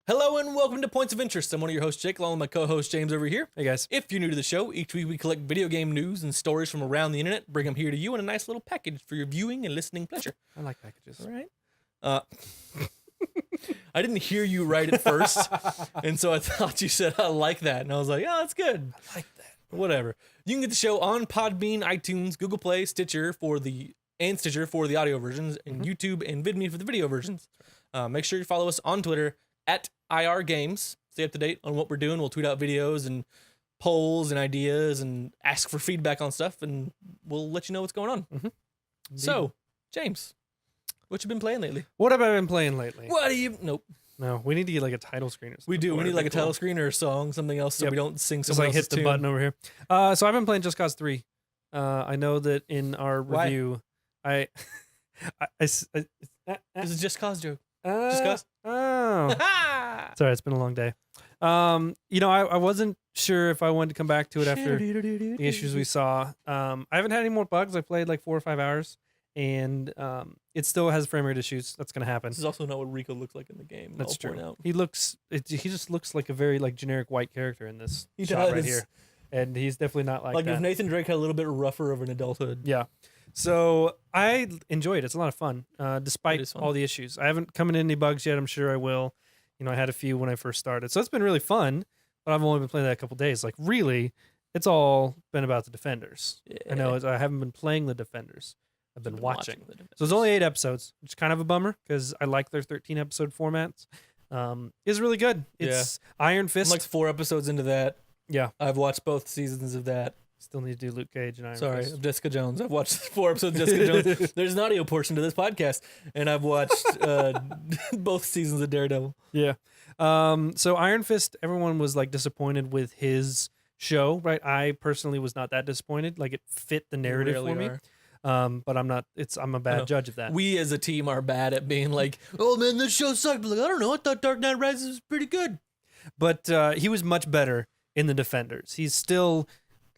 Hello and welcome to Points of Interest. I'm one of your hosts, Jake, along with my co-host, James, over here. Hey, guys. If you're new to the show, each week we collect video game news and stories from around the internet, bring them here to you in a nice little package for your viewing and listening pleasure. I like packages. All right? I didn't hear you right at first, and so I thought you said, I like that. And I was like, oh, that's good. I like that. Whatever. You can get the show on Podbean, iTunes, Google Play, Stitcher for the audio versions, and YouTube and VidMe for the video versions. Make sure you follow us on Twitter at IR Games. Stay up to date on what we're doing. We'll tweet out videos and polls and ideas and ask for feedback on stuff, and we'll let you know what's going on. So, James, what you been playing lately? What have I been playing lately? What do you... Nope. No, we need to get like a title screen or something. We do. We need like a cool. title screen or a song, something else, so we don't sing Just someone like else's hit the tune. button over here. So I've been playing Just Cause 3. I know that in our review, This is Just Cause joke. Just Cause? Oh. Sorry, it's been a long day. I wasn't sure if I wanted to come back to it after the issues we saw. I haven't had any more bugs. I played like 4 or 5 hours, and it still has frame rate issues. That's gonna happen. This is also not what Rico looks like in the game. That's I'll point true. out. He just looks like a very like generic white character in this He shot right does. here, and he's definitely not like Like that. if Nathan Drake had a little bit rougher of an adulthood. Yeah. So I enjoy it. It's a lot of fun, despite It is fun. all the issues. I haven't come in any bugs yet. I'm sure I will. I had a few when I first started. So it's been really fun, but I've only been playing that a couple days. Like, really, it's all been about the Defenders. I know I haven't been playing the Defenders. I've been watching. So it's only 8 episodes, which is kind of a bummer because I like their 13-episode formats. It's really good. It's Iron Fist. I'm like 4 episodes into that. Yeah. I've watched both seasons of that. Still need to do Luke Cage and Iron Sorry, Fist. of Jessica Jones. I've watched 4 episodes of Jessica Jones. There's an audio portion to this podcast, and I've watched both seasons of Daredevil. Yeah. So Iron Fist, everyone was like disappointed with his show, right? I personally was not that disappointed. Like it fit the narrative for me. But I'm not. I'm a bad judge of that. We as a team are bad at being like, oh man, this show sucked. But like, I don't know. I thought Dark Knight Rises was pretty good. But he was much better in the Defenders. He's still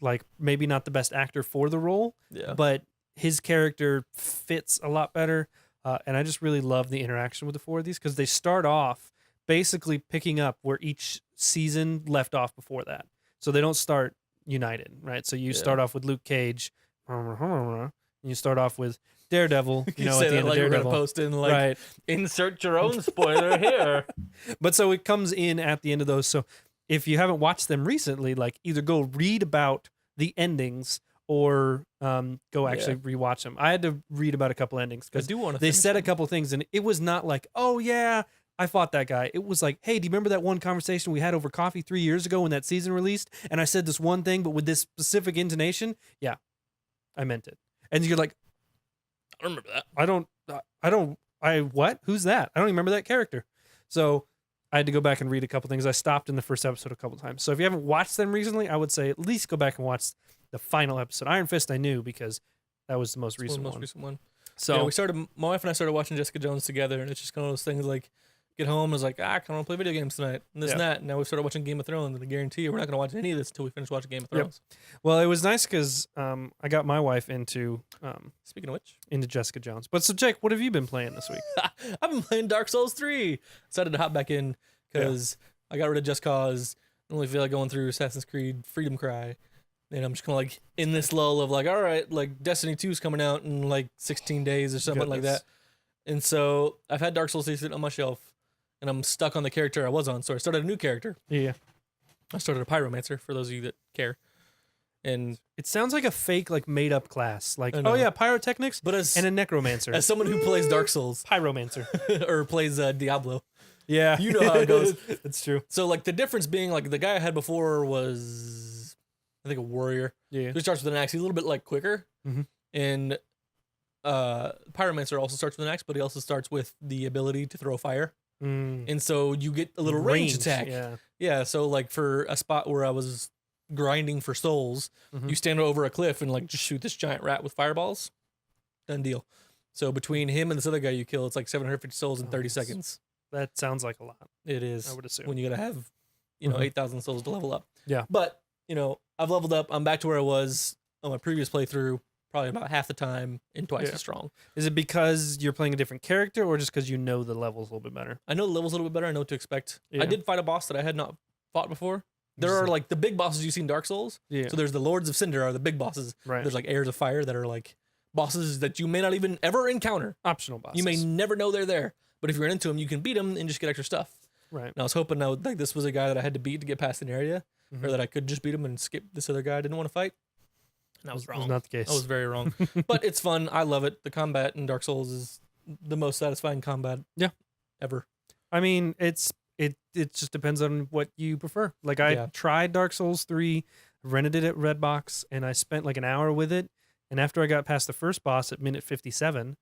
like maybe not the best actor for the role, but his character fits a lot better. And I just really love the interaction with the 4 of these because they start off basically picking up where each season left off before that. So they don't start united, right? So you start off with Luke Cage, and you start off with Daredevil, You at say the that end like of we're Daredevil. gonna post in like, Right. insert your own spoiler here. But so it comes in at the end of those. So if you haven't watched them recently, like either go read about the endings or go actually rewatch them. I had to read about a couple endings because they said a couple things, and it was not like, oh yeah, I fought that guy. It was like, hey, do you remember that one conversation we had over coffee 3 years ago when that season released? And I said this one thing, but with this specific intonation. Yeah, I meant it. And you're like, I don't remember that. What? Who's that? I don't even remember that character. So I had to go back and read a couple things. I stopped in the first episode a couple times. So if you haven't watched them recently, I would say at least go back and watch the final episode. Iron Fist I knew because that was the most recent one. So my wife and I started watching Jessica Jones together, and it's just kind of those things like, get home and it's like, I kind of want to play video games tonight, and this and that. And now we've started watching Game of Thrones, and I guarantee you we're not going to watch any of this until we finish watching Game of Thrones. Well, it was nice because I got my wife into Speaking of which, into Jessica Jones. But so Jake, what have you been playing this week? I've been playing Dark Souls 3. Decided to hop back in because I got rid of Just Cause. I don't really feel like going through Assassin's Creed Freedom Cry. And I'm just kind of like in this lull of like, all right, like Destiny 2 is coming out in like 16 days or something like that. And so I've had Dark Souls 3 sitting on my shelf, and I'm stuck on the character I was on. So I started a new character. Yeah. I started a Pyromancer, for those of you that care. And it sounds like a fake, like made up class. Like, know. oh yeah, pyrotechnics but as and a necromancer. as someone who plays Dark Souls Pyromancer. or plays Diablo, Yeah. you know how it goes. It's true. So like the difference being like the guy I had before was, I think, a warrior. Yeah. Who starts with an axe. He's a little bit like quicker. Mhm. And Pyromancer also starts with an axe, but he also starts with the ability to throw fire. And so you get a little range attack. Yeah. So like for a spot where I was grinding for souls, you stand over a cliff and like just shoot this giant rat with fireballs. Done deal. So between him and this other guy you kill, it's like 750 souls in 30 seconds. That sounds like a lot. It is. I would assume. When you gotta have, 8,000 souls to level up. Yeah. But I've leveled up. I'm back to where I was on my previous playthrough. probably about half the time and twice Yeah. as strong. Is it because you're playing a different character, or just because you know the levels a little bit better? I know the levels a little bit better. I know what to expect. Yeah. I did fight a boss that I had not fought before. There are like the big bosses you see in Dark Souls. Yeah. So there's the Lords of Cinder are the big bosses. Right. There's like Heirs of Fire that are like bosses that you may not even ever encounter. Optional bosses. You may never know they're there. But if you run into them, you can beat them and just get extra stuff. Right. And I was hoping like this was a guy that I had to beat to get past an area, or that I could just beat him and skip this other guy I didn't want to fight. And I was wrong. Was not the case. I was very wrong. But it's fun. I love it. The combat in Dark Souls is the most satisfying combat. Yeah. Ever. I mean, it just depends on what you prefer. Like I tried Dark Souls 3, rented it at Redbox, and I spent like an hour with it. And after I got past the first boss at minute 57,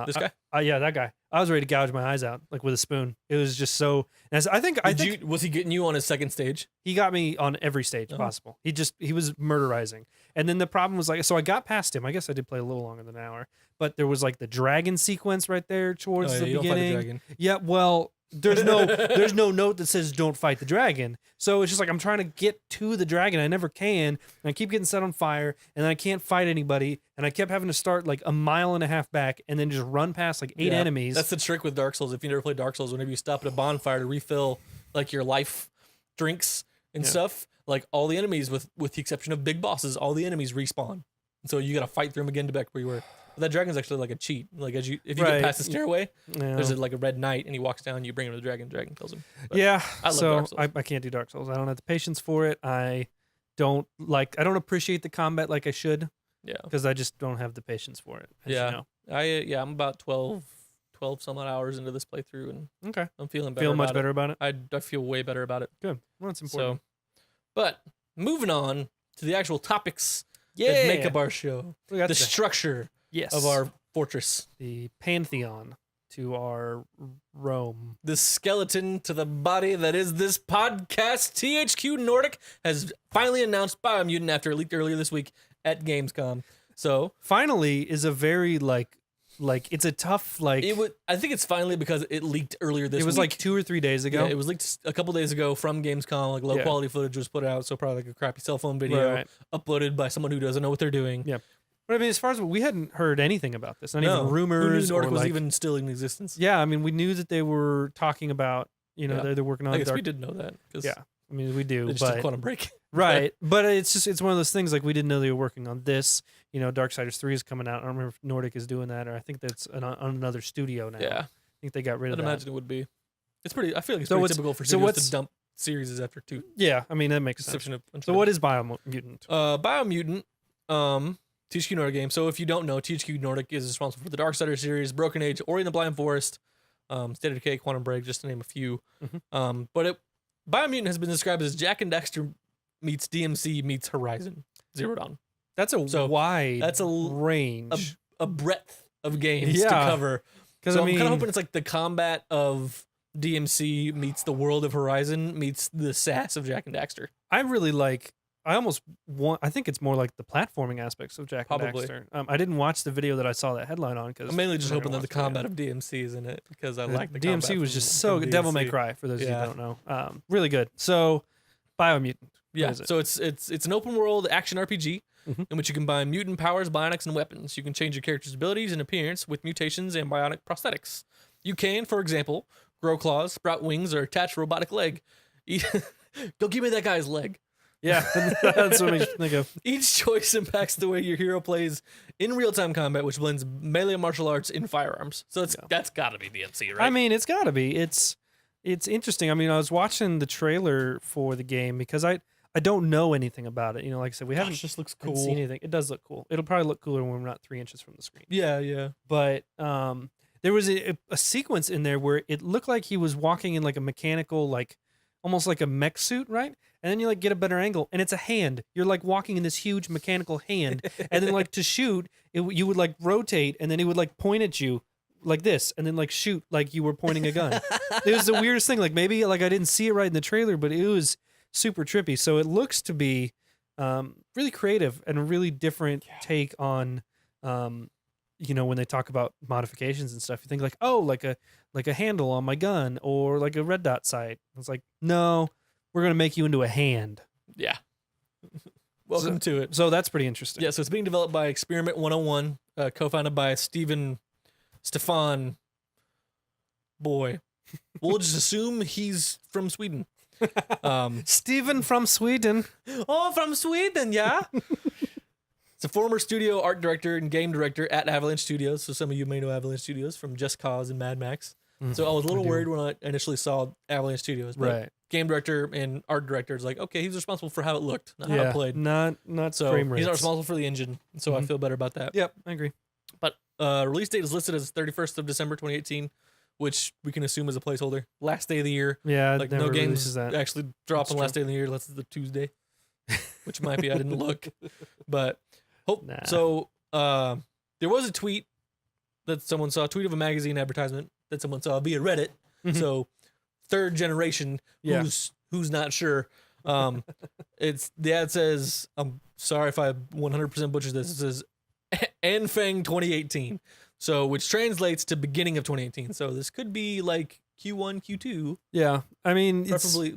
This guy? yeah, that guy. I was ready to gouge my eyes out like with a spoon. It was just so. And I think Was he getting you on his second stage? he got me on every stage possible. He was murderizing. And then the problem was like, so I got past him. I guess I did play a little longer than an hour, but there was like the dragon sequence right there towards the you don't fight the beginning. dragon. Yeah, well, there's no note that says don't fight the dragon. So it's just like I'm trying to get to the dragon. I never can. And I keep getting set on fire, and then I can't fight anybody. And I kept having to start like a mile and a half back and then just run past like 8 enemies. That's the trick with Dark Souls. If you never played Dark Souls, whenever you stop at a bonfire to refill like your life drinks and stuff, like all the enemies, with the exception of big bosses, all the enemies respawn. So you got to fight through them again to back where you were. But that dragon's actually like a cheat. Like if you get past the stairway, there's like a red knight, and he walks down. You bring him to the dragon. Dragon kills him. But yeah, I love so Dark Souls. I can't do Dark Souls. I don't have the patience for it. I don't appreciate the combat like I should. Yeah, because I just don't have the patience for it. As you know. I'm about 12 some odd hours into this playthrough, and Okay, I'm feeling better. feel much better about it. I feel way better about it. Good. Well, that's important. So, but moving on to the actual topics that make up our show, We got the structure of our fortress, the pantheon to our Rome. the skeleton to the body that is this podcast. THQ Nordic has finally announced Biomutant after it leaked earlier this week at Gamescom. So Finally is a very like it's a tough like. I think it's finally because it leaked earlier this week. It was like 2 or 3 days ago. Yeah, it was leaked a couple days ago from Gamescom. Like low quality footage was put out, so probably like a crappy cell phone video uploaded by someone who doesn't know what they're doing. Yeah. But I mean, as far as we hadn't heard anything about this, not even rumors. Who knew Nordic or was like, even still in existence? Yeah, I mean, we knew that they were talking about, they're working on. I guess we did know that. Yeah, I mean, we do. It's but just a Quantum Break. Right, but it's one of those things like we didn't know they were working on this. Darksiders 3 is coming out. I don't remember if Nordic is doing that, or I think that's on another studio now. Yeah, I think they got rid of that. I'd imagine it would be. It's pretty. I feel like it's So pretty what's- typical for so studios what's- to dump series after 2. Yeah, I mean that makes sense. Exception of Uncharted. So what is Biomutant? Biomutant? THQ Nordic game. So if you don't know, THQ Nordic is responsible for the Darksiders series, Broken Age, Ori and the Blind Forest, State of Decay, Quantum Break, just to name a few. But Biomutant has been described as Jack and Daxter meets DMC meets Horizon Zero Dawn. That's a wide. That's a range. A breadth of games to Yeah. cover. Because So I'm kind of hoping it's like the combat of DMC meets the world of Horizon meets the sass of Jack and Daxter. I really like. I almost want. I think it's more like the platforming aspects of Jack Probably. and Daxter. I didn't watch the video that I saw that headline on because I'm mainly just hoping that the combat of DMC is in it because I like the combat DMC was from- just so from good. Devil May DMC. Cry for those Yeah. who don't know. Really good. So, Biomutant. Yeah, is it? so it's an open world action RPG Mhm. in which you combine mutant powers, bionics, and weapons. You can change your character's abilities and appearance with mutations and bionic prosthetics. You can, for example, grow claws, sprout wings, or attach a robotic leg. Go give me that guy's leg. Yeah, that's what makes me think of. Each choice impacts the way your hero plays in real-time combat, which blends melee martial arts in firearms. So that's got to be DMC, right? I mean, it's got to be. It's interesting. I mean, I was watching the trailer for the game because I don't know anything about it. Like I said, we haven't just looks haven't cool. seen anything. It does look cool. It'll probably look cooler when we're not 3 inches from the screen. Yeah. But there was a sequence in there where it looked like he was walking in like a mechanical, like almost like a mech suit, right? And then you like get a better angle, and it's a hand. You're like walking in this huge mechanical hand, and then like to shoot, you would like rotate, and then he would like point at you like this, and then like shoot like you were pointing a gun. It was the weirdest thing. Like maybe like I didn't see it right in the trailer, but it was super trippy. So it looks to be really creative and a really different take on when they talk about modifications and stuff. You think like, oh, like a handle on my gun or like a red dot sight. It's like, no, we're gonna make you into a hand. Yeah. Welcome to it. So that's pretty interesting. Yeah, so it's being developed by Experiment 101, co-founded by Stefan. Boy, we'll just assume he's from Sweden. Steven from Sweden. Oh, from Sweden, yeah. It's a former studio art director and game director at Avalanche Studios. So some of you may know Avalanche Studios from Just Cause and Mad Max. So I was a little worried when I initially saw Avalanche Studios. But Right. game director and art director is like, okay, he's responsible for how it looked, not how it played. Not So frame rates. he's not responsible for the engine. So I feel better about that. Yep, I agree. But release date is listed as 31st of December 2018, which we can assume is a placeholder. Last day of the year. Yeah, Like never no games releases that. actually drop That's on the last day of the year unless it's the Tuesday, which might be. I didn't look, but Nah. so there was a tweet that someone saw, a tweet of a magazine advertisement that someone saw via Reddit. So third generation, Yeah. who's not sure. It's the ad says, I'm sorry if I 100% butcher this. It says Anfang 2018. So which translates to beginning of 2018. So this could be like Q1, Q2. Yeah, I mean,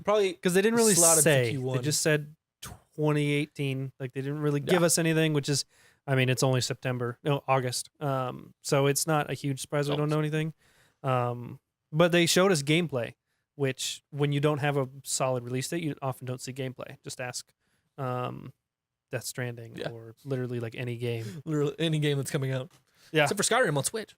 Probably because they didn't really slotted for say. They Q1. just said 2018. Like they didn't really give us anything, which is, I mean, it's only August. So it's not a huge surprise we don't know anything. But they showed us gameplay, which when you don't have a solid release date, you often don't see gameplay. Just ask Death Stranding or literally like any game. literally any game that's coming out. Yeah. Except for Skyrim on Switch.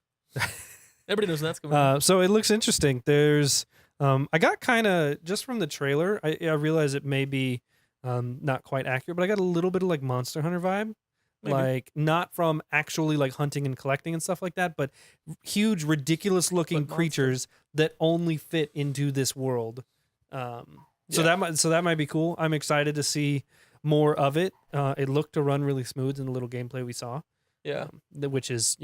Everybody knows that's coming out. So it looks interesting. There's, I got kind of, just from the trailer, I realize it may be not quite accurate, but I got a little bit of like Monster Hunter vibe. Maybe. Like not from actually like hunting and collecting and stuff like that, but huge, ridiculous looking creatures that only fit into this world. So that might be cool. I'm excited to see more of it. It looked to run really smooth in the little gameplay we saw. Yeah. Which is,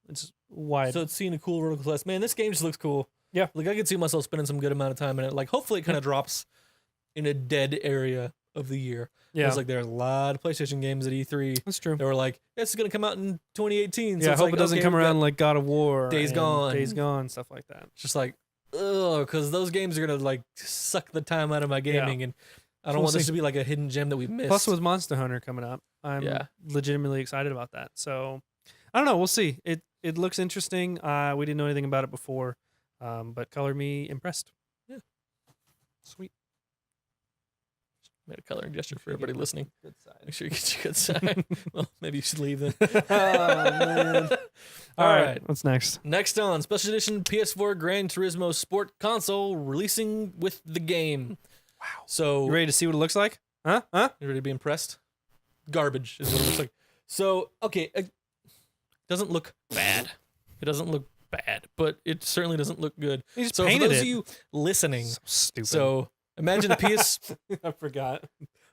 it's wide. So it's seeing a cool vertical slice. Man, this game just looks cool. Yeah. Like I could see myself spending some good amount of time in it. Like hopefully it kind of drops in a dead area of the year. Yeah. It's like there are a lot of PlayStation games at E3. That's true. They were like, this is going to come out in 2018. So Yeah, I it's hope like, it doesn't okay, come we've around got like God of War. Days and Gone. Days Gone, stuff like that. It's just like, ugh, because those games are going to like suck the time out of my gaming. And I don't We'll want this see. to be like a hidden gem that we missed. Plus with Monster Hunter coming up, I'm legitimately excited about that. So I don't know. We'll see. It looks interesting. We didn't know anything about it before, but color me impressed. Yeah. Sweet. Made a coloring gesture for everybody listening. Good side. Make sure you get your good side. Well, maybe you should leave then. Oh, man. All right. What's next? Next on Special Edition PS4 Gran Turismo Sport Console releasing with the game. Wow. So You ready to see what it looks like? Huh? you ready to be impressed? Garbage is what it looks like. So, okay, it doesn't look bad. It doesn't look bad, but it certainly doesn't look good. You just So for painted those it. of you listening, So stupid. so imagine a I forgot.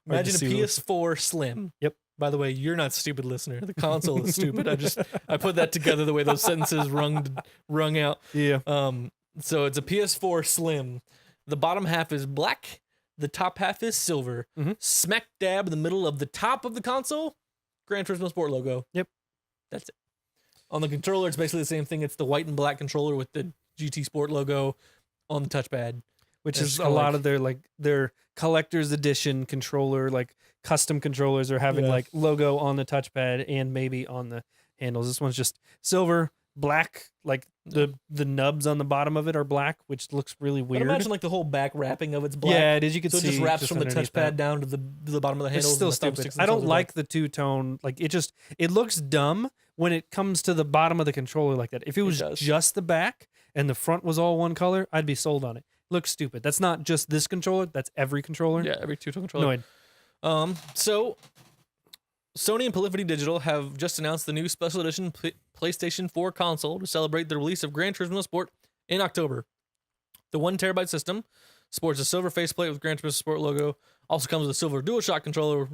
Imagine a see what- PS4 Slim. Yep. By the way, you're not stupid, listener. The console is stupid. I put that together the way those sentences rung out. Yeah. So it's a PS4 Slim. The bottom half is black. The top half is silver. Mhm. Smack dab in the middle of the top of the console, Gran Turismo Sport logo. Yep. That's it. On the controller, it's basically the same thing. It's the white and black controller with the GT Sport logo on the touchpad. Which It's is kinda a lot like- of their collector's edition controller, like custom controllers are having Yeah. like logo on the touchpad and maybe on the handles. This one's just silver, black, like the nubs on the bottom of it are black, which looks really But weird. imagine like the whole back wrapping of it's black. Yeah, it is. You could So it see just wraps from the underneath touchpad that. down to the bottom of the It's handles. still and the stupid. thumbsticks I don't themselves are like black. the two-tone. Like it looks dumb when it comes to the bottom of the controller like that. If it was does. just the back and the front was all one color, I'd be sold on it. Looks stupid. That's not just this controller. That's every controller. Yeah, every two-tone controller. Annoyed. So Sony and Polyphony Digital have just announced the new special edition PlayStation 4 console to celebrate the release of Gran Turismo Sport in October. The 1 terabyte system sports a silver faceplate with Gran Turismo Sport logo. Also comes with a silver DualShock controller,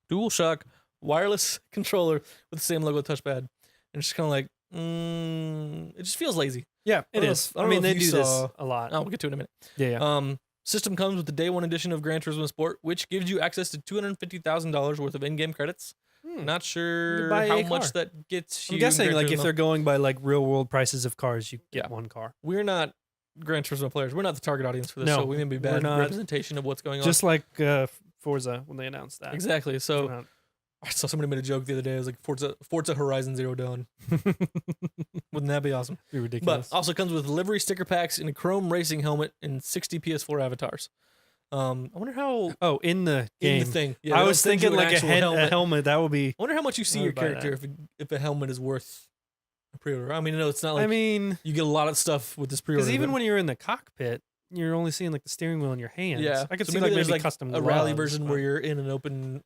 DualShock wireless controller with the same logo touchpad. And it's just kind of like, it just feels lazy. Yeah, I it don't know is. if- I don't I mean, know if they you do this saw- a lot. Oh, we'll get to it in a minute. Yeah. System comes with the day one edition of Gran Turismo Sport, which gives you access to $250,000 worth of in-game credits. Not sure buy how a much car. that gets you. I'm in guessing Gran like if Turismo. they're going by like real world prices of cars, you get Yeah. one car. We're not Gran Turismo players. We're not the target audience for this, No, so we may be we're bad not. representation of what's going on. Just like Forza when they announced that. Exactly. So Came out. I saw somebody made a joke the other day. It was like Forza Horizon Zero Dawn. Wouldn't that be awesome? Be ridiculous. But also comes with livery sticker packs and a chrome racing helmet and 60 PS4 avatars. I wonder how in the game. in the thing. Yeah, I they was don't send you thinking an like actual a helmet. That would be. I wonder how much you see I your would buy character if a helmet is worth a pre-order. I mean, no, it's not like you get a lot of stuff with this pre-order. Because even when you're in the cockpit, you're only seeing like the steering wheel in your hands. yeah, I could so see like there's maybe custom a rally gloves, version but where you're in an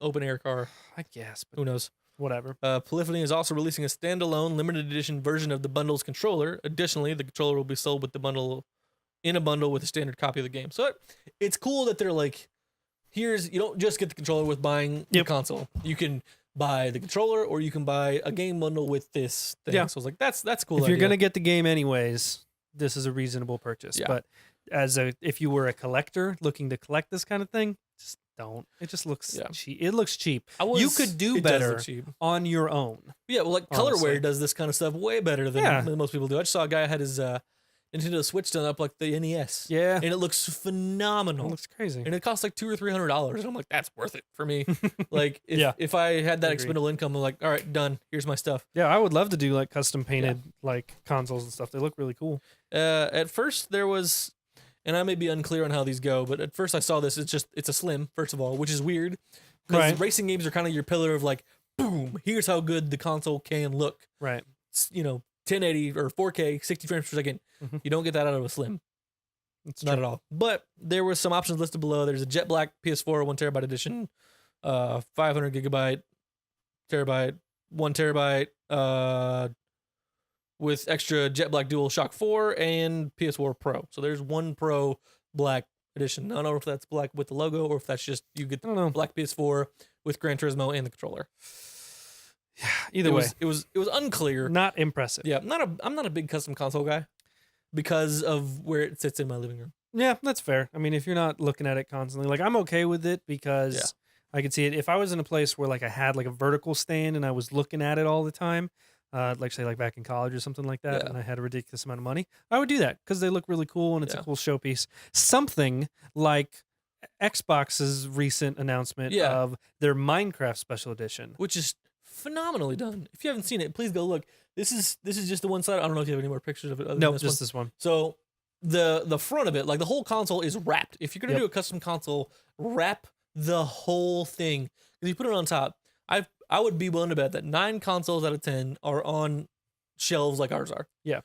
open air car. I guess, but Who knows? whatever. Polyphony is also releasing a standalone limited edition version of the bundle's controller. Additionally, the controller will be sold with the bundle in a bundle with a standard copy of the game. So it's cool that they're like, you don't just get the controller with buying the console. You can buy the controller or you can buy a game bundle with this thing. Yeah. So I was like, that's cool. If you're gonna get the game anyways, this is a reasonable purchase. Yeah. But if you were a collector looking to collect this kind of thing, just don't. It just looks cheap. It looks cheap. You could do better on your own. Yeah, well, like honestly. Colorware does this kind of stuff way better than most people do. I just saw a guy had his Nintendo Switch done up like the NES. Yeah, and it looks phenomenal. It looks crazy, and it costs like $200 or $300. And I'm like, that's worth it for me. Like, if I had that expendable income, I'm like, all right, done. Here's my stuff. Yeah, I would love to do like custom painted like consoles and stuff. They look really cool. At first there was, and I may be unclear on how these go, but at first I saw this. It's a slim, first of all, which is weird because racing games are kind of your pillar of like, boom, here's how good the console can look. Right. It's, 1080 or 4K, 60 frames per second. Mm-hmm. You don't get that out of a slim. It's not at all. But there were some options listed below. There's a jet black PS4 1TB edition, 500 gigabyte, terabyte, 1 TB, with extra jet black Dual Shock 4 and PS4 Pro. So there's one Pro black edition. I don't know if that's black with the logo or if that's just you get the black PS4 with Gran Turismo and the controller. Yeah, either way, it was unclear. Not impressive. Yeah, I'm not a big custom console guy because of where it sits in my living room. Yeah, that's fair. I mean, if you're not looking at it constantly, like I'm okay with it because I could see it. If I was in a place where like I had like a vertical stand and I was looking at it all the time, like say like back in college or something like that, and I had a ridiculous amount of money, I would do that because they look really cool and it's a cool showpiece. Something like Xbox's recent announcement of their Minecraft Special Edition, which is phenomenally done. If you haven't seen it, please go look. This is just the one side. I don't know if you have any more pictures of it. No, just this one. So the front of it, like the whole console is wrapped. If you're gonna do a custom console, wrap the whole thing. Because you put it on top, I would be willing to bet that 9 consoles out of 10 are on shelves like ours are. Yeah.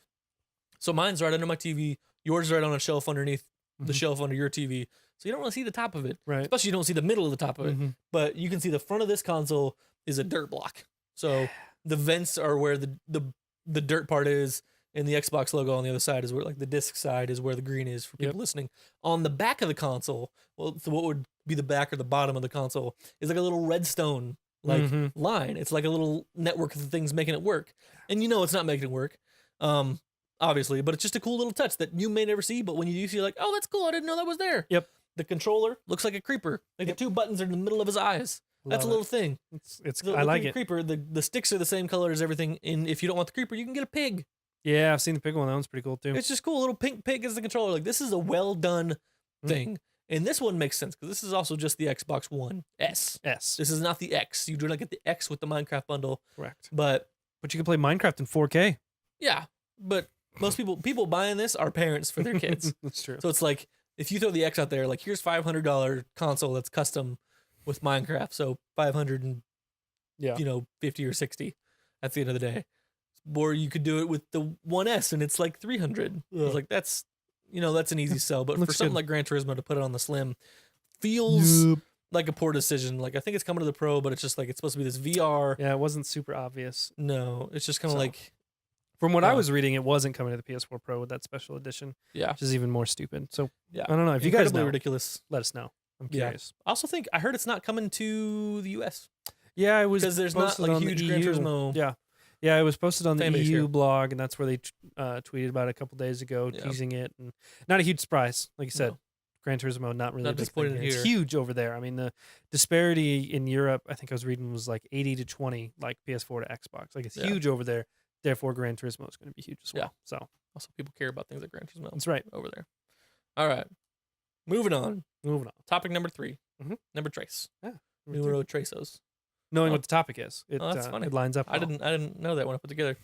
So mine's right under my TV. Yours is right on a shelf underneath the shelf under your TV. So you don't want to see the top of it. Right. Especially you don't see the middle of the top of it. But you can see the front of this console is a dirt block. So the vents are where the dirt part is, and the Xbox logo on the other side is where, like, the disc side is where the green is for people listening. On the back of the console, so what would be the back or the bottom of the console is like a little redstone line. It's like a little network of things making it work. And it's not making it work, obviously, but it's just a cool little touch that you may never see, but when you do see, you're like, oh, that's cool. I didn't know that was there. Yep. The controller looks like a creeper. Like the 2 buttons are in the middle of his eyes. That's a little thing. It's I like it. Creeper. The sticks are the same color as everything. And if you don't want the creeper, you can get a pig. Yeah, I've seen the pig one. That one's pretty cool too. It's just cool. A little pink pig as the controller. Like, this is a well done thing. And this one makes sense because this is also just the Xbox One S. S. This is not the X. You do not get the X with the Minecraft bundle. Correct. But you can play Minecraft in 4K. Yeah, but most people buying this are parents for their kids. That's true. So it's like, if you throw the X out there, like, here's $500 console that's custom with Minecraft, so 500 and 50 or 60 at the end of the day. Or you could do it with the 1S and it's like 300. I was like, that's an easy sell. But for something like Gran Turismo, to put it on the Slim feels like a poor decision. Like, I think it's coming to the Pro, but it's just like, it's supposed to be this VR. Yeah, it wasn't super obvious. No, it's just kind of like, from what I was reading, it wasn't coming to the PS4 Pro with that special edition. Yeah, which is even more stupid. So yeah, I don't know if you guys know. Ridiculous. Let us know. I'm curious. I also think I heard it's not coming to the US. Yeah, it was because there's not like huge Gran Turismo. Yeah, it was posted on the EU here. blog, and that's where they tweeted about it a couple days ago, teasing it, and not a huge surprise, like you said. Gran Turismo, not really. Not disappointed here. It's huge over there. I mean, the disparity in Europe, I think I was reading, was like 80-20, like PS4 to Xbox. Like, it's huge over there. Therefore, Gran Turismo is going to be huge as well. Yeah. So also, people care about things like Gran Turismo. That's right. Over there. All right. Moving on. Moving on. Topic number 3. Mhm. Number trace. Yeah. Numero tresos. Knowing Oh. what the topic is, That's funny. it lines up. I well. didn't know that when I put together.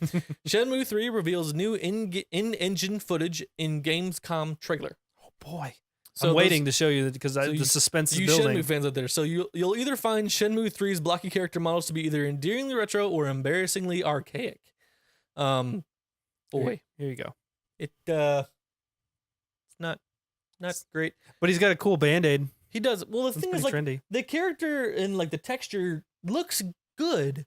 Shenmue 3 reveals new in-engine footage in Gamescom trailer. Oh boy. So I'm waiting to show you because the suspense is you building. Shenmue fans out there, so you'll either find Shenmue 3's blocky character models to be either endearingly retro or embarrassingly archaic. Boy, Here you go. it's not great. But he's got a cool Band-Aid. He does. Well, the It's thing is, pretty like, trendy. the character and like the texture looks good,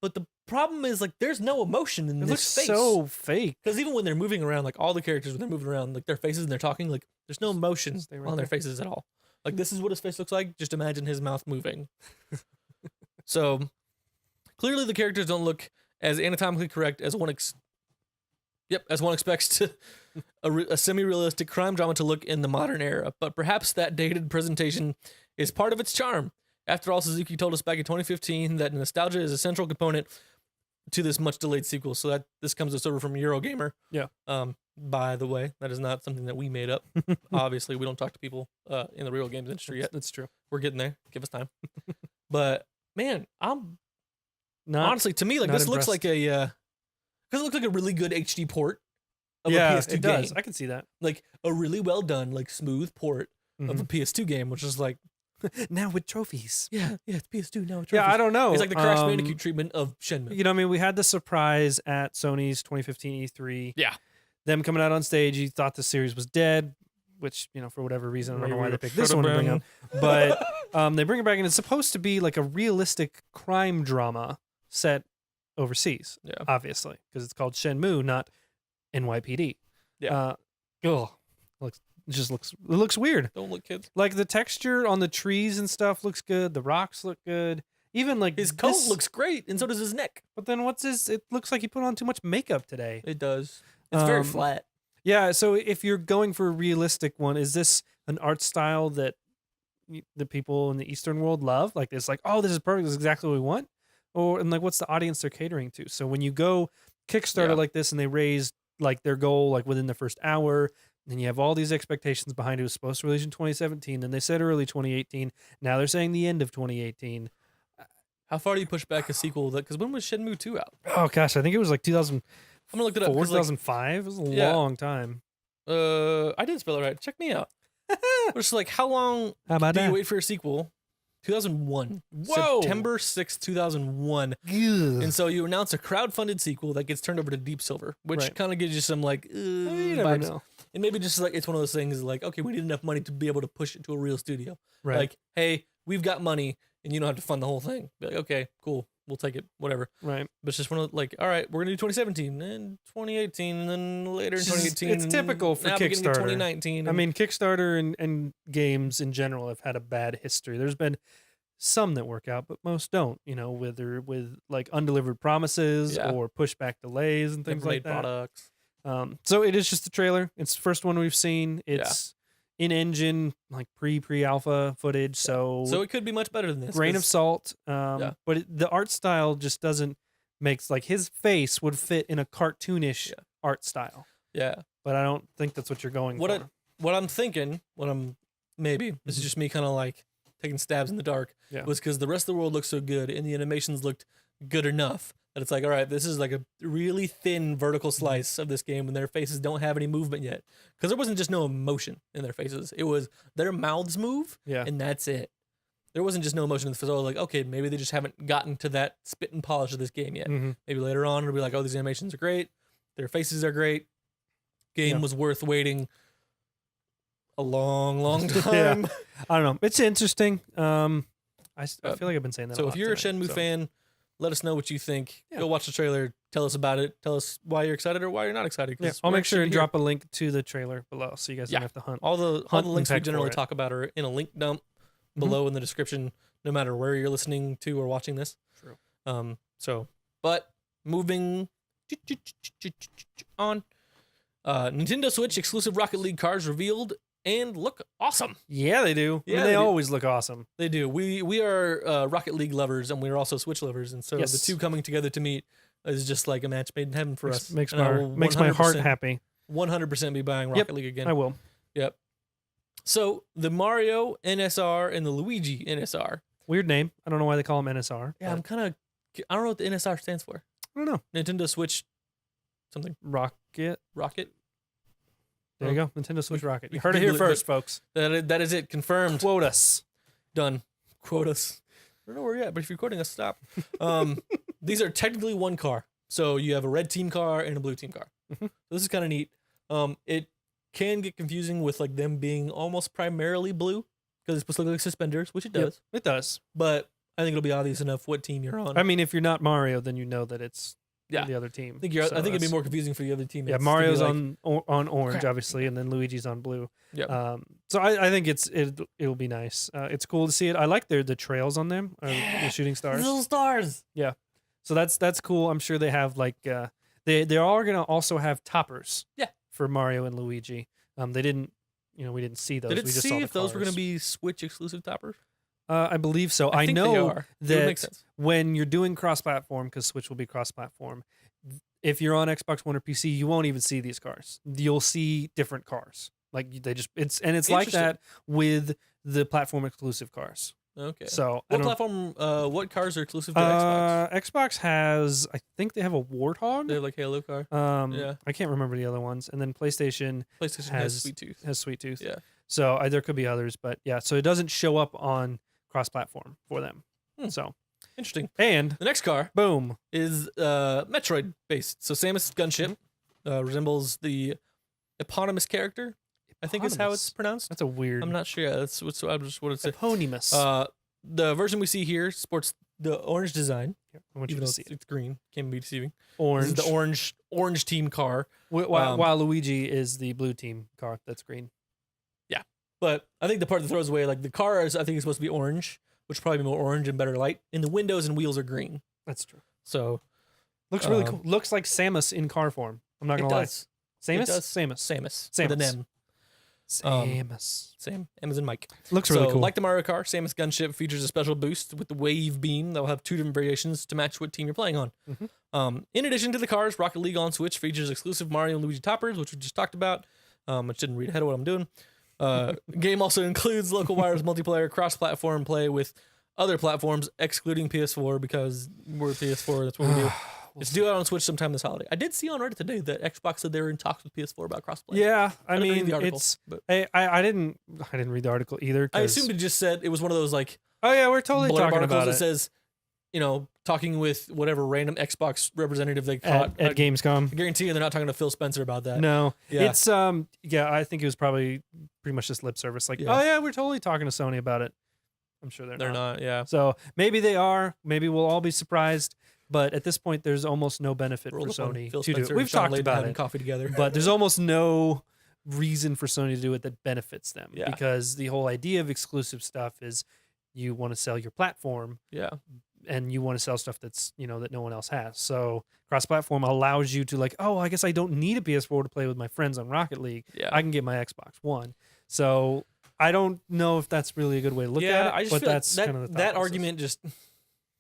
but the problem is like there's no emotion in It this looks face. so fake. Because even when they're moving around, like all the characters when they're moving around, like their faces and they're talking, like there's no emotion Stay right on their there. faces at all. Like this is what his face looks like. Just imagine his mouth moving. So clearly the characters don't look as anatomically correct as one expects to a semi-realistic crime drama to look in the modern era. But perhaps that dated presentation is part of its charm. After all, Suzuki told us back in 2015 that nostalgia is a central component to this much-delayed sequel. So that this comes to us over from Eurogamer. Yeah. By the way, that is not something that we made up. Obviously, we don't talk to people in the real games industry yet. That's true. We're getting there. Give us time. But man, I'm Not honestly, to me, like not this looks like impressed. because it looks like a really good HD port of yeah, a PS2 it game. does. I can see that. Like a really well done, like smooth port of a Mhm. PS2 game, which is like, Now with trophies. yeah, it's PS2 now. It's Yeah, I trophies. don't know. It's like the Crash Bandicoot treatment of Shenmue. You know, I mean, we had the surprise at Sony's 2015 E3. Yeah. Them coming out on stage, you thought the series was dead, which, you know, for whatever reason, I don't know why they picked this one to bring up. But they bring it back, and it's supposed to be like a realistic crime drama set overseas, Yeah. obviously, because it's called Shenmue, not NYPD. Yeah. It looks weird. Don't look, kids. Like the texture on the trees and stuff looks good. The rocks look good. Even like His coat this- looks great, and so does his neck. But then what's his? It looks like he put on too much makeup today. It does. It's very Um, flat. Yeah. So if you're going for a realistic one, is this an art style that the people in the Eastern world love? Like it's like, oh, this is perfect. This is exactly what we want. Or and like, what's the audience they're catering to? So when you go Kickstarter Yeah. like this and they raise like their goal like within the first hour, then you have all these expectations behind it. It was supposed to release in 2017. Then they said early 2018. Now they're saying the end of 2018. How far do you push back a sequel? Because when was Shenmue 2 out? Oh gosh, I think it was like 2004, I'm gonna look it up. 'cause, like, 2005. It was a Yeah. long time. I did spell it right. Check me out. Which is like, how long How about do you that? wait for a sequel? 2001. Whoa. September 6th, 2001. And so you announce a crowd-funded sequel that gets turned over to Deep Silver, which Right. kind of gives you some like You never vibes. know. And maybe just like it's one of those things like, okay, we need enough money to be able to push it to a real studio. Right. Like, hey, we've got money and you don't have to fund the whole thing. Be like, okay, cool. We'll take it, whatever. right. But it's just one of like, all right, we're gonna do 2017 and 2018 and then later in It's just- 2018. it's and typical for now beginning of Kickstarter. 2019. I mean, Kickstarter and games in general have had a bad history. There's been some that work out, but most don't. You know, whether with like undelivered promises Yeah. or pushback delays and things like made that. products. So it is just a trailer. It's the first one we've seen. It's in-engine, like pre-alpha footage. So So it could be much better than this. grain of 'cause- salt. Yeah. But the art style just doesn't makes like his face would fit in a cartoonish Yeah. art style. Yeah. But I don't think that's what you're going What for. What I'm thinking, this is just me kind of like taking stabs in the dark, Yeah. was because the rest of the world looks so good and the animations looked good enough that it's like, all right, this is like a really thin vertical slice of this game when their faces don't have any movement yet. Because there wasn't just no emotion in their faces. It was their mouths move Yeah. and that's it. There wasn't just no emotion in the face. I was like, okay, maybe they just haven't gotten to that spit and polish of this game yet. Mhm. Maybe later on it'll be like, oh, these animations are great. Their faces are great. Game Yeah. was worth waiting a long, long Yeah. time. I don't know. It's interesting. I feel like I've been saying that. So a if lot you're a tonight, Shenmue so. fan, let us know what you think. Yeah. Go watch the trailer. Tell us about it. Tell us why you're excited or why you're not excited. Yeah, 'cause I'll we're make sure and interested to hear. drop a link to the trailer below, so you guys Yeah. don't have to hunt. all the hunt links we and peck generally for it. talk about are in a link dump Mhm. below in the description, no matter where you're listening to or watching this. True. But moving on, Nintendo Switch exclusive Rocket League cars revealed and look awesome. Yeah, they do. Yeah, they they do. always look awesome. They do. We are Rocket League lovers, and we are also Switch lovers, and so Yes. the two coming together to meet is just like a match made in heaven for us. Makes And I my will makes my heart 100% happy. 100% be buying Rocket League again. I will. Yep. So the Mario NSR and the Luigi NSR. Weird name. I don't know why they call them NSR. Yeah, I don't know what the NSR stands for. I don't know. Nintendo Switch something. Rocket. There you go. Nintendo Switch Rocket. You heard it here first, folks. That is it. Confirmed. Quote us. Done. Quote us. I don't know where you're at, but if you're quoting us, stop. These are technically one car. So you have a red team car and a blue team car. Mm-hmm. So this is kind of neat. It can get confusing with like them being almost primarily blue because it's supposed to look like suspenders, which it does. Yep, it does. But I think it'll be obvious enough what team you're on. I mean, if you're not Mario, then you know that it's the other team. I think it'd be more confusing for the other team. Yeah, Mario's on orange, obviously, and then Luigi's on blue. Yeah. So I think it'll be nice. It's cool to see it. I like the trails on them, the shooting stars. Little stars. Yeah. So that's cool. I'm sure they have like they are gonna also have toppers. Yeah. For Mario and Luigi. They didn't. We didn't see those. Did it we just see saw if those were going to be Switch exclusive toppers? I believe so. I think know they are. that when you're doing cross-platform, because Switch will be cross-platform, if you're on Xbox One or PC, you won't even see these cars. You'll see different cars. Like they just it's like that with the platform exclusive cars. Okay. So what platform? What cars are exclusive to Xbox? Xbox has, I think they have a Warthog. They have like Halo car. Yeah. I can't remember the other ones. And then PlayStation has Sweet Tooth. Has Sweet Tooth. Yeah. So there could be others, but yeah. So it doesn't show up cross-platform for them. So interesting. And the next car, boom, is Metroid based. So Samus gunship resembles the eponymous character. I think is how it's pronounced. That's a weird. I'm not sure. Yeah, that's what it's eponymous. The version we see here sports the orange design. Yeah, I want you to see it. It's green. Can be deceiving. Orange. This is the orange team car. While Luigi is the blue team car that's green. Yeah, but I think the part that throws away, like the car is, I think it's supposed to be orange, which probably be more orange and better light. And the windows and wheels are green. That's true. So looks really cool. Looks like Samus in car form. I'm not gonna lie. Samus. Samus. With an M. Samus. Same. Amazon Mike. Looks really cool. Like the Mario car, Samus gunship features a special boost with the wave beam that will have 2 different variations to match what team you're playing on. Mm-hmm. In addition to the cars, Rocket League on Switch features exclusive Mario and Luigi toppers, which we just talked about. I shouldn't read ahead of what I'm doing. Game also includes local wireless multiplayer, cross-platform play with other platforms, excluding PS4 because we're PS4. That's what we do. It's due out on Switch sometime this holiday. I did see on Reddit today that Xbox said they were in talks with PS4 about crossplay. Yeah, I mean, read the article, it's. But I didn't read the article either. I assumed it just said it was one of those like. Oh yeah, we're totally talking about it. That says, talking with whatever random Xbox representative they caught at Gamescom. I guarantee you they're not talking to Phil Spencer about that. No, yeah. It's I think it was probably pretty much just lip service. Like, oh yeah, we're totally talking to Sony about it. I'm sure they're not. Yeah. So maybe they are. Maybe we'll all be surprised. But at this point, there's almost no benefit for Sony to do it. We've talked about it, coffee together. But there's almost no reason for Sony to do it that benefits them. Yeah. Because the whole idea of exclusive stuff is you want to sell your platform. Yeah. And you want to sell stuff that's, that no one else has. So cross-platform allows you to like, I guess I don't need a PS4 to play with my friends on Rocket League. Yeah. I can get my Xbox One. So I don't know if that's really a good way to look at it. I just but feel that's like kind of the that argument just...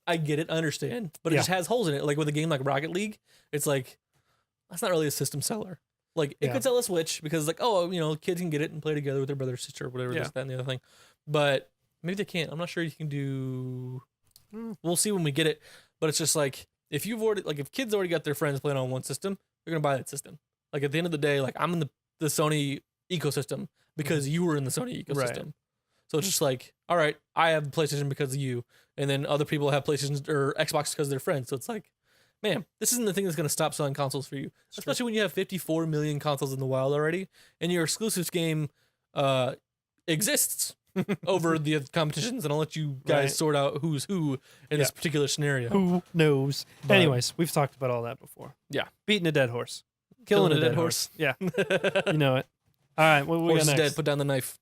I get it, I understand, but it just has holes in it. Like with a game like Rocket League, it's like that's not really a system seller. Like it could sell a Switch because like kids can get it and play together with their brother or sister or whatever, this, that, and the other thing. But maybe they can't. I'm not sure you can do. We'll see when we get it. But it's just like if kids already got their friends playing on one system, they're gonna buy that system. Like at the end of the day, like I'm in the Sony ecosystem because you were in the Sony ecosystem. Right. So it's just like, all right, I have PlayStation because of you, and then other people have PlayStation or Xbox because they're friends. So it's like, man, this isn't the thing that's going to stop selling consoles for you, especially when you have 54 million consoles in the wild already, and your exclusives game exists over the competitions, and I'll let you guys sort out who's who in this particular scenario. Who knows? But anyways, we've talked about all that before. Yeah. Beating a dead horse. Killing a dead horse. Yeah. You know it. All right, what we horse got next? Is dead, put down the knife.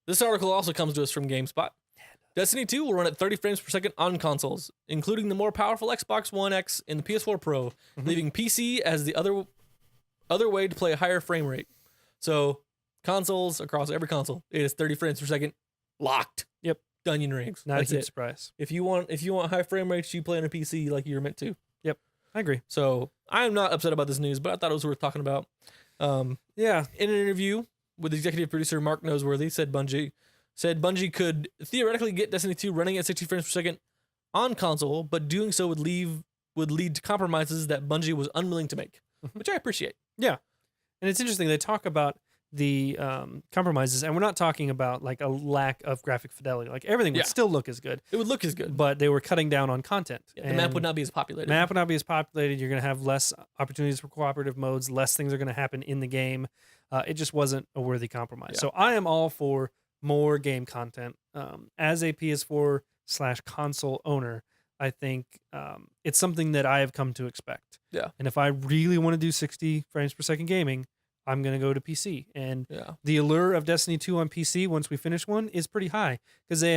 This article also comes to us from GameSpot. Destiny 2 will run at 30 frames per second on consoles, including the more powerful Xbox One X and the PS4 Pro, leaving PC as the other way to play a higher frame rate. So consoles, across every console, it is 30 frames per second locked. Yep. Onion rings. Not That's a huge it. surprise. If you want high frame rates, you play on a PC like you're meant to. Yep. I agree. So I'm not upset about this news, but I thought it was worth talking about. In an interview with executive producer Mark Noseworthy, said Bungie could theoretically get Destiny 2 running at 60 frames per second on console, but doing so would lead to compromises that Bungie was unwilling to make, which I appreciate. Yeah. And it's interesting. They talk about the compromises, and we're not talking about like a lack of graphic fidelity. Like everything would still look as good. It would look as good. But they were cutting down on content. Yeah, the map would not be as populated. Map would not be as populated. You're going to have less opportunities for cooperative modes. Less things are going to happen in the game. It just wasn't a worthy compromise. Yeah. So I am all for more game content. As a PS4/console owner, I think it's something that I have come to expect. Yeah. And if I really want to do 60 frames per second gaming, I'm going to go to PC. And the allure of Destiny 2 on PC, once we finish one, is pretty high because they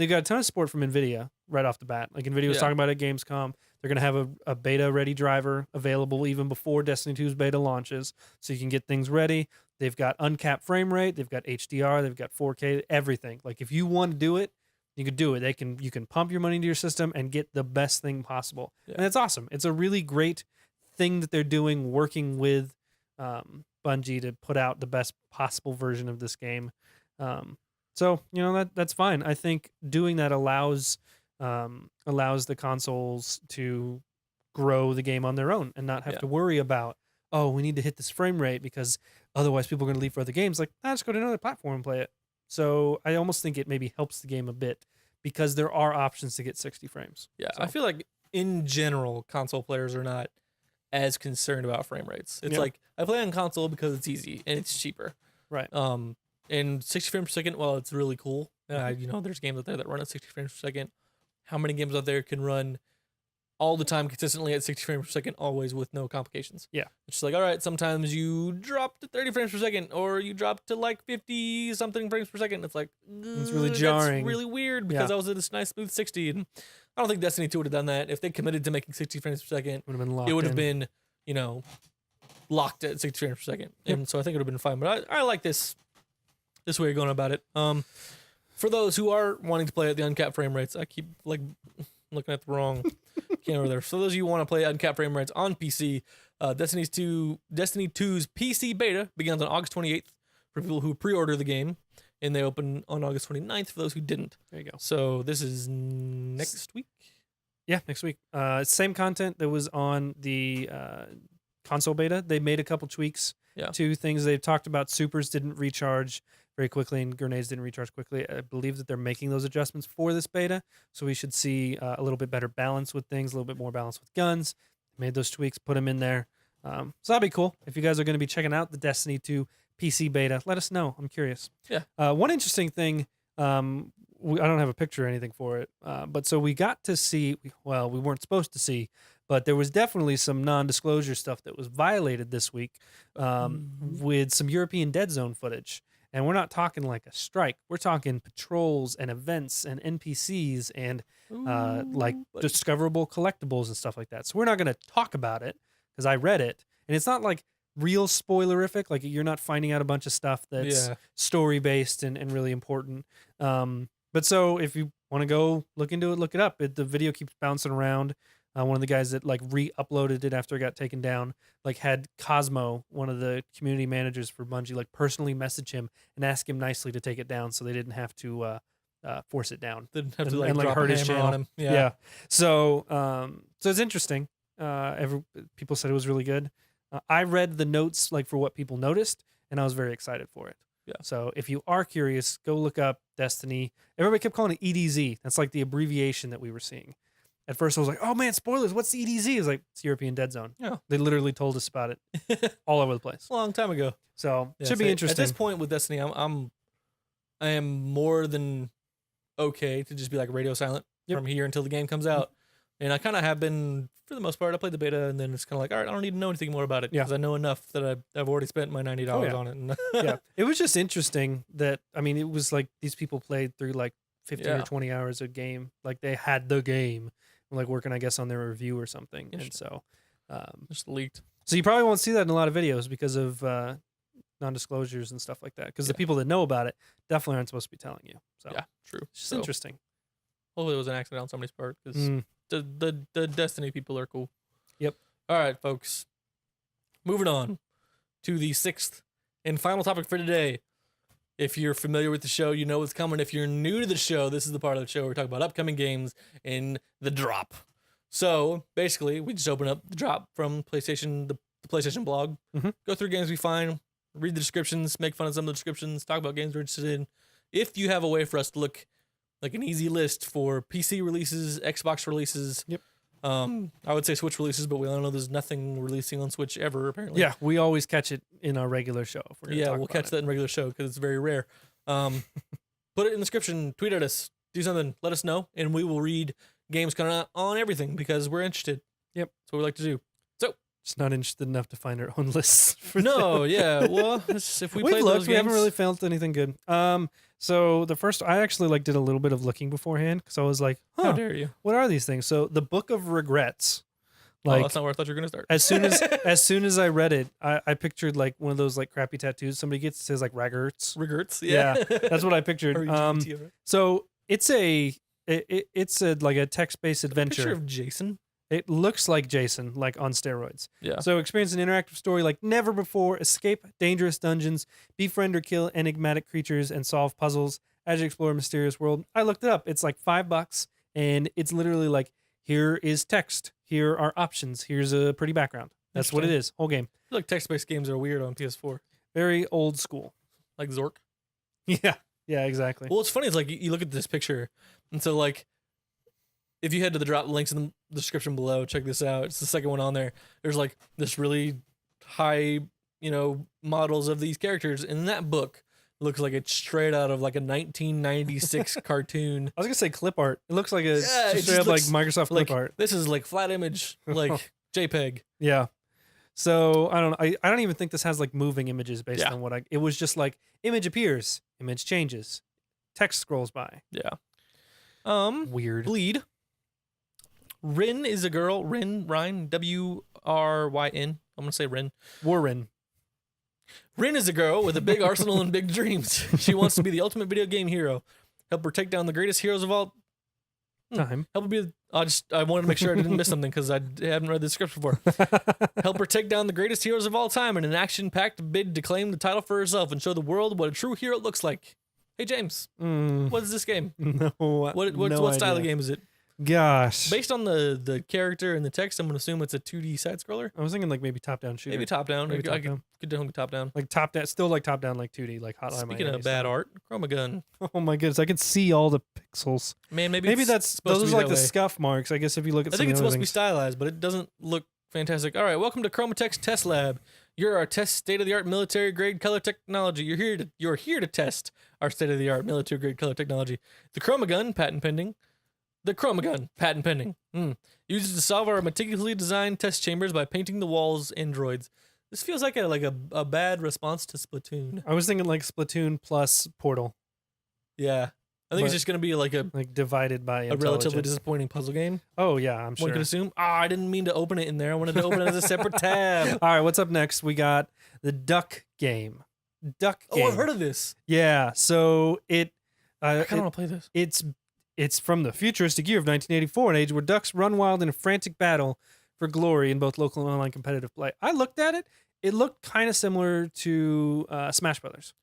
got a ton of support from NVIDIA right off the bat. Like NVIDIA was talking about at Gamescom. They're going to have a beta-ready driver available even before Destiny 2's beta launches, so you can get things ready. They've got uncapped frame rate. They've got HDR. They've got 4K, everything. Like if you want to do it, you could do it. You can pump your money into your system and get the best thing possible. Yeah. And it's awesome. It's a really great thing that they're doing, working with Bungie to put out the best possible version of this game. So that's fine. I think doing that allows the consoles to grow the game on their own and not have to worry about, oh, we need to hit this frame rate because otherwise people are going to leave for other games. Like, just go to another platform and play it. So I almost think it maybe helps the game a bit because there are options to get 60 frames. Yeah, so I feel like in general, console players are not as concerned about frame rates. It's like I play on console because it's easy and it's cheaper. Right. And 60 frames per second, well, it's really cool. There's games out there that run at 60 frames per second. How many games out there can run all the time consistently at 60 frames per second, always with no complications? Yeah. It's just like, all right, sometimes you drop to 30 frames per second or you drop to like 50 something frames per second. It's like, it's really jarring. That's really weird because I was at this nice smooth 60. And I don't think Destiny 2 would have done that. If they committed to making 60 frames per second, it would have been, locked at 60 frames per second. And so I think it would have been fine. But I like this way you're going about it. For those who are wanting to play at the uncapped frame rates, I keep like looking at the wrong camera there. So those of you who want to play uncapped frame rates on PC, Destiny 2's PC beta begins on August 28th for people who pre-order the game, and they open on August 29th for those who didn't. There you go. So this is next week? Yeah, next week. Same content that was on the console beta. They made a couple tweaks to things. They've talked about supers didn't recharge very quickly and grenades didn't recharge quickly. I believe that they're making those adjustments for this beta, so we should see a little bit better balance with things, a little bit more balance with guns. Made those tweaks, put them in there. So that'd be cool. If you guys are going to be checking out the Destiny 2 PC beta, let us know. I'm curious. Yeah. One interesting thing, I don't have a picture or anything for it, but so we got to see, we weren't supposed to see, but there was definitely some non-disclosure stuff that was violated this week with some European Dead Zone footage. And we're not talking like a strike. We're talking patrols and events and NPCs and discoverable collectibles and stuff like that. So we're not going to talk about it because I read it. And it's not like real spoilerific. Like you're not finding out a bunch of stuff that's story-based and really important. But so if you want to go look into it, look it up. The video keeps bouncing around. One of the guys that like re-uploaded it after it got taken down, like had Cosmo, one of the community managers for Bungie, like personally message him and ask him nicely to take it down, so they didn't have to force it down. Didn't have to like drop hurt his channel on him. Yeah. So it's interesting. People said it was really good. I read the notes like for what people noticed, and I was very excited for it. Yeah. So if you are curious, go look up Destiny. Everybody kept calling it EDZ. That's like the abbreviation that we were seeing. At first, I was like, "Oh man, spoilers! What's the EDZ?" It's like it's European Dead Zone. Yeah, they literally told us about it all over the place a long time ago. So it should be interesting. At this point with Destiny, I am more than okay to just be like radio silent from here until the game comes out, and I kind of have been for the most part. I played the beta, and then it's kind of like, all right, I don't need to know anything more about it because I know enough that I've already spent my $90 on it. It was just interesting that it was like these people played through like 15 or 20 hours a game, like they had the game. Like working, I guess, on their review or something, and so just leaked. So you probably won't see that in a lot of videos because of non-disclosures and stuff like that. Because the people that know about it definitely aren't supposed to be telling you. So yeah, true. It's just interesting. Hopefully, it was an accident on somebody's part because the Destiny people are cool. Yep. All right, folks. Moving on to the 6th And final topic for today. If you're familiar with the show, you know what's coming. If you're new to the show, this is the part of the show where we're talking about upcoming games in the drop. So basically, we just open up the drop from PlayStation, the PlayStation blog, go through games we find, read the descriptions, make fun of some of the descriptions, talk about games we're interested in. If you have a way for us to look like an easy list for PC releases, Xbox releases, I would say Switch releases, but we all know there's nothing releasing on Switch ever, apparently. Yeah, we always catch it in our regular show. Yeah, we'll catch that in regular show because it's very rare. Put it in the description, tweet at us, do something, let us know, and we will read games coming out on everything because we're interested. Yep. That's what we like to do. So, just not interested enough to find our own lists. For no, yeah. Well, if we play those games, we haven't really found anything good. So the first, I actually did a little bit of looking beforehand because I was like, how dare you? What are these things? So the Book of Regrets. That's not where I thought you were gonna start. as soon as I read it, I pictured one of those crappy tattoos somebody gets that says Raggerts. Regrets, yeah. That's what I pictured. So it's a text-based adventure. Picture of Jason. It looks like Jason, on steroids. Yeah. So experience an interactive story like never before. Escape dangerous dungeons, befriend or kill enigmatic creatures, and solve puzzles as you explore a mysterious world. I looked it up. It's $5, and it's literally here is text. Here are options. Here's a pretty background. That's what it is. Whole game. I feel like text-based games are weird on PS4. Very old school. Like Zork. Yeah. Yeah, exactly. Well, what's funny is you look at this picture, and so if you head to the drop links in the description below, check this out. It's the second one on there. There's this really high, models of these characters. And that book looks like it's straight out of a 1996 cartoon. I was gonna say clip art. It looks like it straight up Microsoft clip art. This is flat image, JPEG. Yeah. So I don't know. I don't even think this has moving images based on what it was just image appears, image changes, text scrolls by. Yeah. Weird. Bleed. Rin is a girl. Ryn, W-R-Y-N. I'm going to say Rin. Warren. Rin is a girl with a big arsenal and big dreams. She wants to be the ultimate video game hero. Help her take down the greatest heroes of all time. Help her be... I wanted to make sure I didn't miss something because I haven't read the script before. Help her take down the greatest heroes of all time in an action-packed bid to claim the title for herself and show the world what a true hero looks like. Hey, James. What is this game? No. What style of game is it? Gosh. Based on the character and the text, I'm going to assume it's a 2D side scroller. I was thinking maybe top-down shooter. Maybe top-down. Maybe top-down. Could definitely be top-down. Top-down, still top-down, 2D, Hotline Miami. Speaking of bad art, Chroma Gun. Oh my goodness, I can see all the pixels. Man, maybe those are the scuff marks. I guess if you look at I think it's supposed to be stylized, but it doesn't look fantastic. All right, welcome to Chromatech's Test Lab. You're our test state-of-the-art military-grade color technology. You're here to test our state-of-the-art military-grade color technology. The Chroma Gun, patent pending. The Chroma Gun, patent pending. Uses to solve our meticulously designed test chambers by painting the walls androids. This feels like a bad response to Splatoon. I was thinking Splatoon plus Portal. Yeah. I think it's just going to be divided by a relatively disappointing puzzle game. Oh, yeah, I'm sure. One can assume. I didn't mean to open it in there. I wanted to open it as a separate tab. All right, what's up next? We got the Duck game. Duck game. Oh, I've heard of this. Yeah, so it... I kind of want to play this. It's from the futuristic year of 1984, an age where ducks run wild in a frantic battle for glory in both local and online competitive play. I looked at it. It looked kind of similar to Smash Brothers.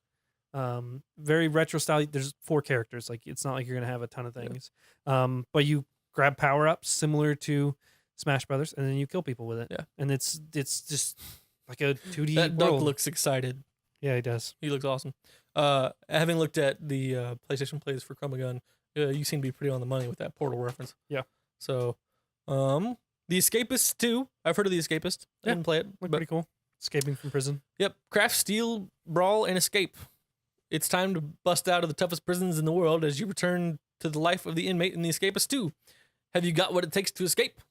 Very retro style. There's 4 characters. It's not like you're going to have a ton of things. Yeah. But you grab power-ups similar to Smash Brothers, and then you kill people with it. Yeah. And it's just like a 2D That world. duck looks excited. Yeah, he does. He looks awesome. Having looked at the PlayStation plays for Chroma Gun, you seem to be pretty on the money with that Portal reference. Yeah. So, The Escapist 2. I've heard of The Escapist. I didn't play it. Looked pretty cool. Escaping from prison. Yep. Craft, steal, brawl, and escape. It's time to bust out of the toughest prisons in the world as you return to the life of the inmate in The Escapist 2. Have you got what it takes to escape?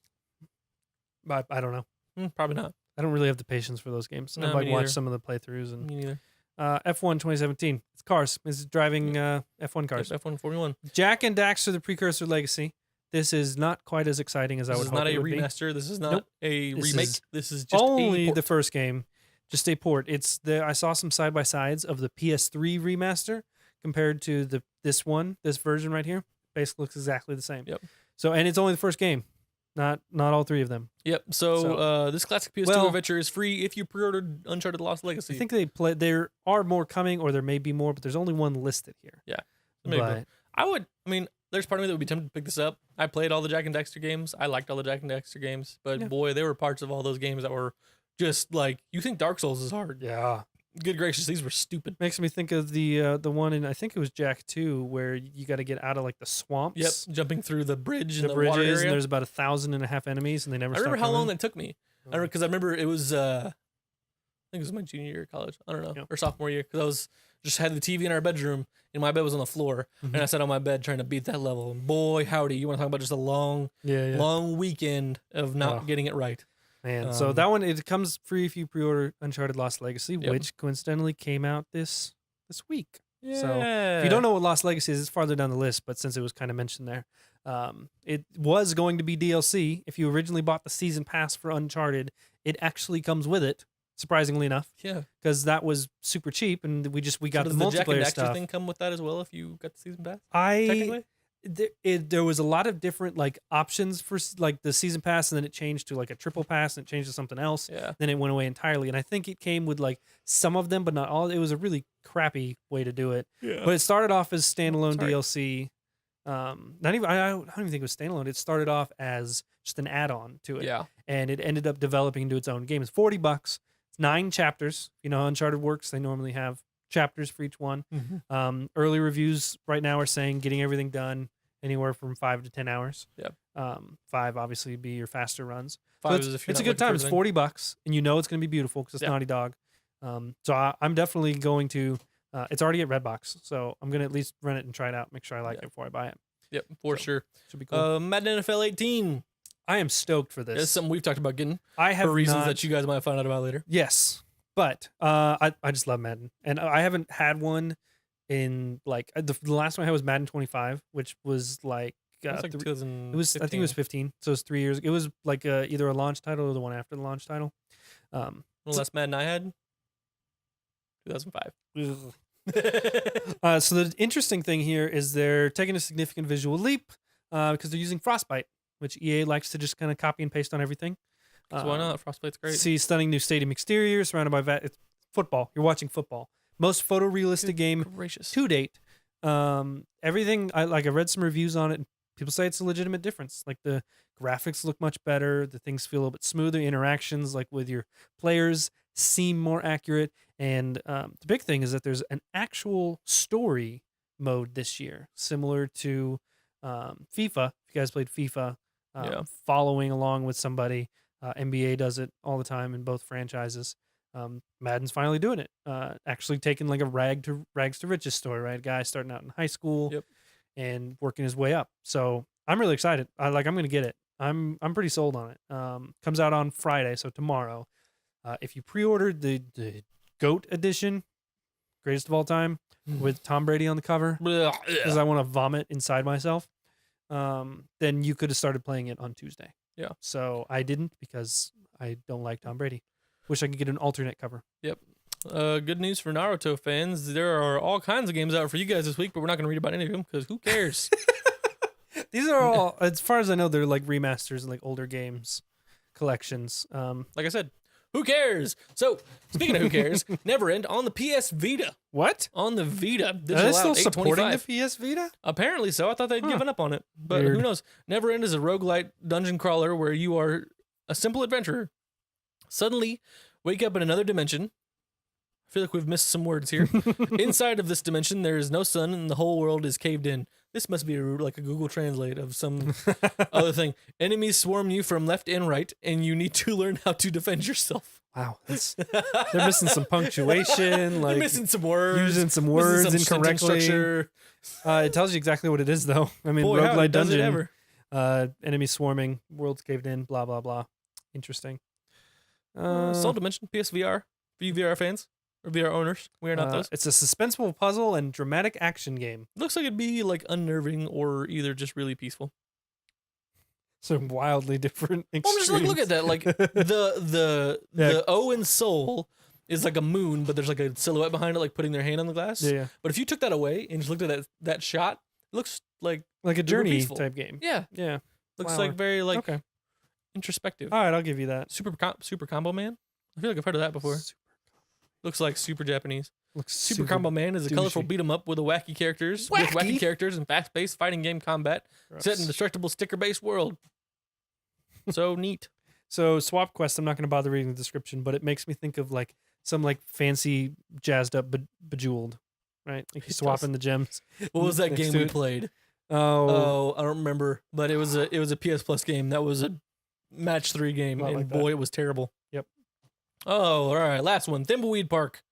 I don't know. Probably not. I don't really have the patience for those games. No, I've watched some of the playthroughs. And me neither. F1 2017. It's cars. It's driving F1 cars. Yep, F1 41. Jak and Daxter, the precursor legacy. This is not quite as exciting as I would hope it would be. This is not a remaster. This is not a This remake. is This is just only a the first game. Just a port. I saw some side by sides of the PS3 remaster compared to this version right here. Basically looks exactly the same. Yep. So, and it's only the first game. Not all 3 of them. Yep. So this classic PS2 Well, adventure is free if you pre-ordered Uncharted Lost Legacy. I think there are more coming, or there may be more, but there's only one listed here. Yeah. Maybe. But I mean, there's part of me that would be tempted to pick this up. I played all the Jak and Daxter games. I liked all the Jak and Daxter games, but boy, there were parts of all those games that were just like, you think Dark Souls is hard. yeah. Good gracious, these were stupid. Makes me think of the one in, I think it was Jak 2, where you got to get out of like the swamps. Yep, jumping through the bridge and the bridges, water area. and there's about 1,500 enemies, and they never. I remember stop how long coming. that took me. Because I remember it was, I think it was my junior year of college. I don't know, or sophomore year, because I was just had the TV in our bedroom, and my bed was on the floor, and I sat on my bed trying to beat that level. And boy, howdy, you want to talk about just a long weekend of not getting it right. Man, so that one, it comes free if you pre-order Uncharted Lost Legacy, which coincidentally came out this week. Yeah. So if you don't know what Lost Legacy is, it's farther down the list, but since it was kind of mentioned there, it was going to be DLC. If you originally bought the season pass for Uncharted, it actually comes with it, surprisingly enough. Yeah. Because that was super cheap, and we got the multiplayer Jak and Daxter stuff. thing come with that as well if you got the season pass? Technically? There was a lot of different like options for like the season pass, and then it changed to like a triple pass, and it changed to something else. Yeah. Then it went away entirely, and I think it came with like some of them, but not all. It was a really crappy way to do it. Yeah. But it started off as standalone DLC. Not even I don't even think it was standalone. It started off as just an add-on to it. Yeah. And it ended up developing into its own game. It's $40. It's 9 chapters. You know how Uncharted works. They normally have chapters for each one. Early reviews right now are saying getting everything done anywhere from 5 to 10 hours. Yep. 5 obviously be your faster runs. 5 So is if you're it's a not good time. It's looking for $40, and you know it's going to be beautiful because it's Naughty Dog. So I'm definitely going to. It's already at Redbox, so I'm going to at least run it and try it out, make sure I like it before I buy it. Yep, for sure. Should be cool. Madden NFL 18. I am stoked for this. It's something we've talked about getting. I have for reasons not, that you guys might find out about later. Yes, but I just love Madden, and I haven't had one in like the last one I had was Madden 25, which was like. It was like 2015. It was I think it was 15, so it was 3 years. It was like either a launch title or the one after the launch title. The last Madden I had, 2005. So the interesting thing here is they're taking a significant visual leap because they're using Frostbite, which EA likes to just kind of copy and paste on everything. So why not? Frostbite's great. See stunning new stadium exterior surrounded by it's football. You're watching football. Most photorealistic game to date. Everything I read some reviews on it. And people say it's a legitimate difference. Like the graphics look much better. The things feel a little bit smoother. Interactions like with your players seem more accurate. And the big thing is that there's an actual story mode this year, similar to FIFA. If you guys played FIFA, following along with somebody. NBA does it all the time in both franchises. Madden's finally doing it. Actually taking like a rags to riches story, right? Guy starting out in high school and working his way up. So I'm really excited. I'm going to get it. I'm pretty sold on it. Comes out on Friday, so tomorrow. If you pre-ordered the GOAT edition, greatest of all time, with Tom Brady on the cover, because I want to vomit inside myself, then you could have started playing it on Tuesday. Yeah. So I didn't because I don't like Tom Brady. Wish I could get an alternate cover. Yep. Good news for Naruto fans. There are all kinds of games out for you guys this week, but we're not going to read about any of them because who cares? These are all, as far as I know, they're like remasters and like older games collections. Like I said, who cares? So, speaking of who cares, Neverend on the PS Vita. What? On the Vita. Are they still supporting the PS Vita? Apparently so. I thought they'd given up on it. But who knows? Neverend is a roguelite dungeon crawler where you are a simple adventurer. Suddenly, wake up in another dimension. I feel like we've missed some words here. Inside of this dimension, there is no sun and the whole world is caved in. This must be like a Google Translate of some other thing. Enemies swarm you from left and right, and you need to learn how to defend yourself. Wow. They're missing some punctuation. Like they're missing some words. Using some words incorrectly. It tells you exactly what it is, though. I mean, roguelite dungeon. Enemies swarming, world's caved in, blah, blah, blah. Interesting. Soul Dimension, PSVR. For you VR fans. Or VR owners. We are not those. It's a suspenseful puzzle and dramatic action game. Looks like it'd be like unnerving or either just really peaceful. Some wildly different extremes. Well, just look at that. Like the O in Soul is like a moon, but there's like a silhouette behind it, like putting their hand on the glass. Yeah. But if you took that away and just looked at that shot, it looks like a Journey type game. Yeah. Yeah. Looks like very like introspective. All right, I'll give you that. Super Combo Man. I feel like I've heard of that before. Looks like super Japanese. Looks Super Combo Man is a colorful beat 'em up with wacky characters and fast-paced fighting game combat set in a destructible sticker-based world. So neat. So Swap Quest, I'm not going to bother reading the description, but it makes me think of like some like fancy jazzed up Bejeweled, right? Like you swapping the gems. What was that game we played? Oh, I don't remember, but it was a PS Plus game. That was a match 3 game, and like boy, it was terrible. Yep. Oh, all right. Last one. Thimbleweed Park.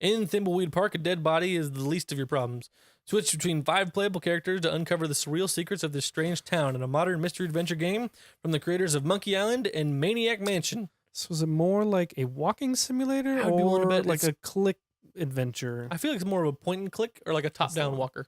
In Thimbleweed Park, a dead body is the least of your problems. Switch between 5 playable characters to uncover the surreal secrets of this strange town in a modern mystery adventure game from the creators of Monkey Island and Maniac Mansion. So was it more like a walking simulator or like a click adventure? I feel like it's more of a point and click or like a top-down walker.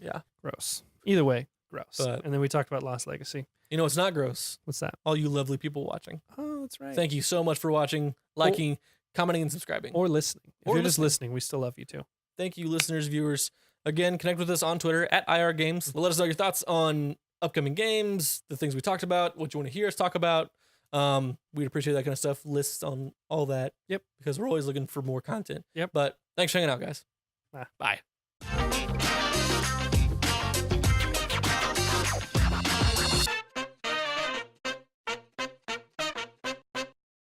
Yeah. Gross. Either way, gross. But, and then we talked about Lost Legacy. You know, it's not gross. What's that? All you lovely people watching. Oh, that's right. Thank you so much for watching, liking, commenting, and subscribing. Or listening. If you're just listening, we still love you too. Thank you, listeners, viewers. Again, connect with us on Twitter at IR Games. Let us know your thoughts on upcoming games, the things we talked about, what you want to hear us talk about. We'd appreciate that kind of stuff. Lists on all that. Yep. Because we're always looking for more content. Yep. But thanks for hanging out, guys. Bye. Bye.